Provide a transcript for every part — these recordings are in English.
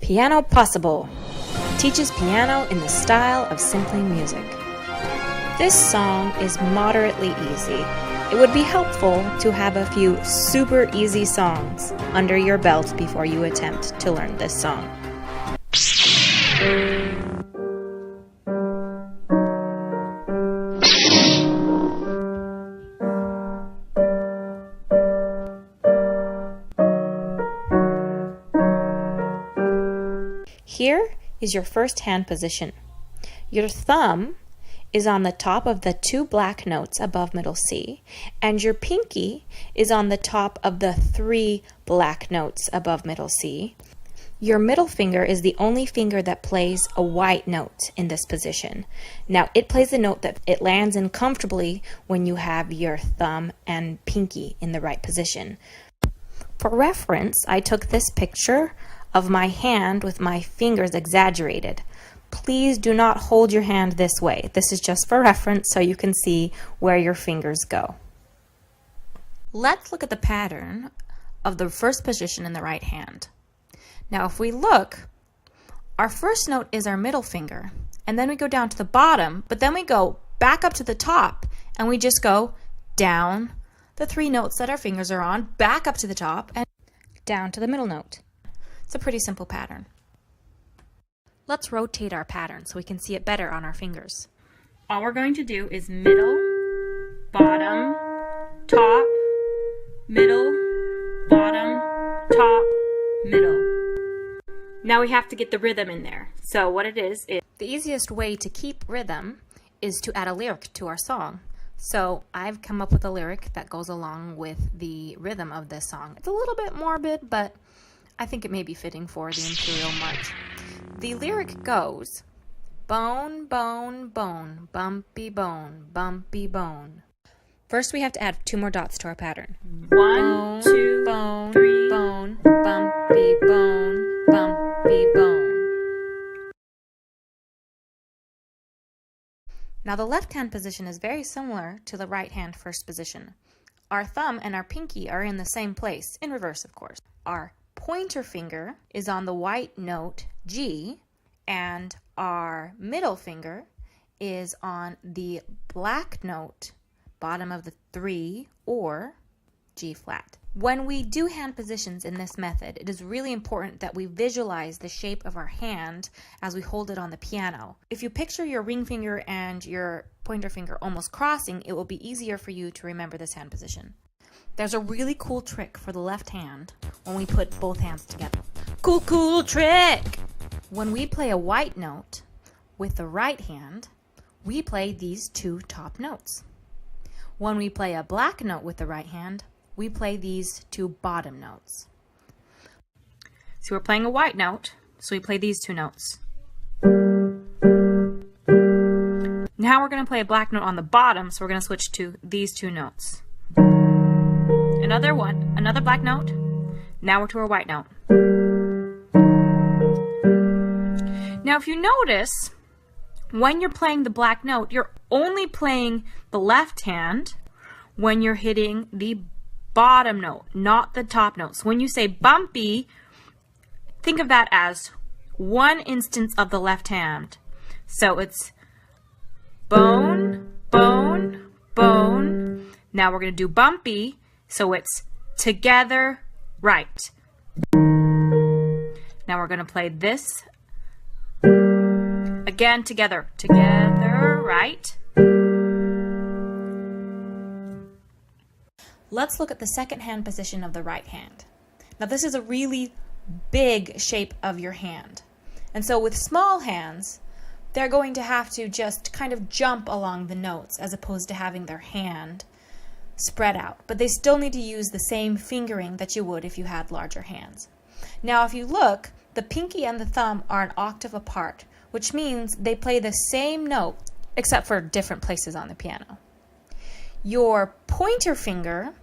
Piano Possible teaches piano in the style of simply music. This song is moderately easy. It would be helpful to have a few super easy songs under your belt before you attempt to learn this song. Here is your first hand position. Your thumb is on the top of the two black notes above middle C, and your pinky is on the top of the three black notes above middle C. Your middle finger is the only finger that plays a white note in this position. Now, it plays the note that it lands in comfortably when you have your thumb and pinky in the right position. For reference, I took this picture of my hand with my fingers exaggerated. Please do not hold your hand this way. This is just for reference so you can see where your fingers go. Let's look at the pattern of the first position in the right hand. Now if we look, our first note is our middle finger, and then we go down to the bottom, but then we go back up to the top, and we just go down the three notes that our fingers are on, back up to the top, and down to the middle note. It's a pretty simple pattern. Let's rotate our pattern so we can see it better on our fingers. All we're going to do is middle, bottom, top, middle, bottom, top, middle. Now we have to get the rhythm in there. So what it is the easiest way to keep rhythm is to add a lyric to our song. So I've come up with a lyric that goes along with the rhythm of this song. It's a little bit morbid, but I think it may be fitting for the Imperial March. The lyric goes, bone, bone, bone, bumpy bone, bumpy bone. First we have to add two more dots to our pattern. One, two, bone, three, bone, bumpy bone, bumpy bone. Now the left hand position is very similar to the right hand first position. Our thumb and our pinky are in the same place, in reverse of course. Our pointer finger is on the white note G, and our middle finger is on the black note, bottom of the 3 or G flat. When we do hand positions in this method, it is really important that we visualize the shape of our hand as we hold it on the piano. If you picture your ring finger and your pointer finger almost crossing, it will be easier for you to remember this hand position. There's a really cool trick for the left hand when we put both hands together. Cool trick! When we play a white note with the right hand, we play these two top notes. When we play a black note with the right hand, we play these two bottom notes. So we're playing a white note, so we play these two notes. Now we're going to play a black note on the bottom, so we're going to switch to these two notes. Another one, another black note. Now we're to our white note. Now if you notice, when you're playing the black note, you're only playing the left hand when you're hitting the bottom note, not the top note. So when you say bumpy, think of that as one instance of the left hand. So it's bone, bone, bone. Now we're going to do bumpy. So it's together, right. Now we're going to play this again together, right. Let's look at the second hand position of the right hand. Now this is a really big shape of your hand. And so with small hands, they're going to have to just kind of jump along the notes as opposed to having their hand spread out, but they still need to use the same fingering that you would if you had larger hands. Now if you look, the pinky and the thumb are an octave apart, which means they play the same note except for different places on the piano. Your pointer finger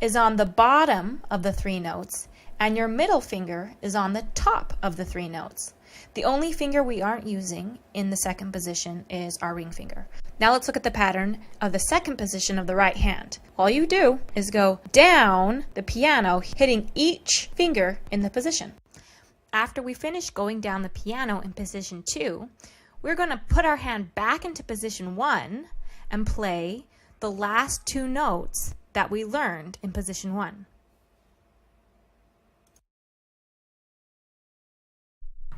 is on the bottom of the three notes, and your middle finger is on the top of the three notes. The only finger we aren't using in the second position is our ring finger. Now let's look at the pattern of the second position of the right hand. All you do is go down the piano, hitting each finger in the position. After we finish going down the piano in position 2, we're going to put our hand back into position 1 and play the last 2 notes that we learned in position 1.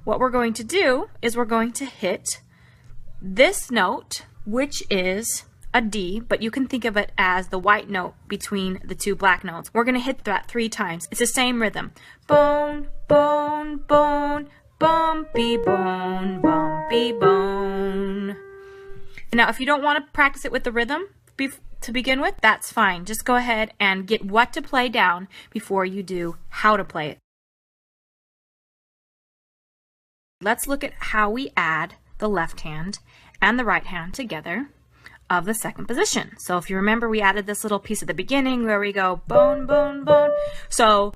What we're going to do is we're going to hit this note, which is a D, but you can think of it as the white note between the 2 black notes. We're going to hit that 3 times. It's the same rhythm. Bone, bone, bone, bumpy bone, bumpy bone. Now, if you don't want to practice it with the rhythm to begin with, that's fine. Just go ahead and get what to play down before you do how to play it. Let's look at how we add the left hand and the right hand together of the second position. So if you remember, we added this little piece at the beginning where we go bone, bone, bone. So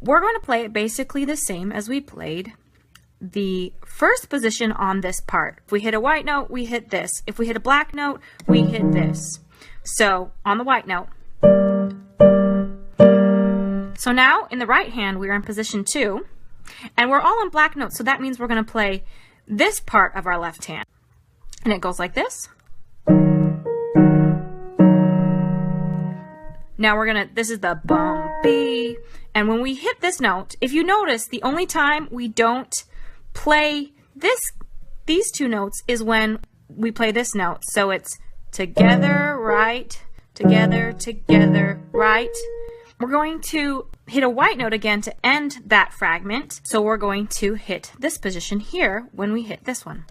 we're going to play it basically the same as we played the first position on this part. If we hit a white note, we hit this. If we hit a black note, we hit this. So on the white note. So now in the right hand, we're in position 2. And we're all on black notes, so that means we're going to play this part of our left hand. And it goes like this. Now this is the bumpy. And when we hit this note, if you notice, the only time we don't play these 2 notes is when we play this note. So it's together, right, together, together, right. We're going to hit a white note again to end that fragment. So we're going to hit this position here when we hit this one.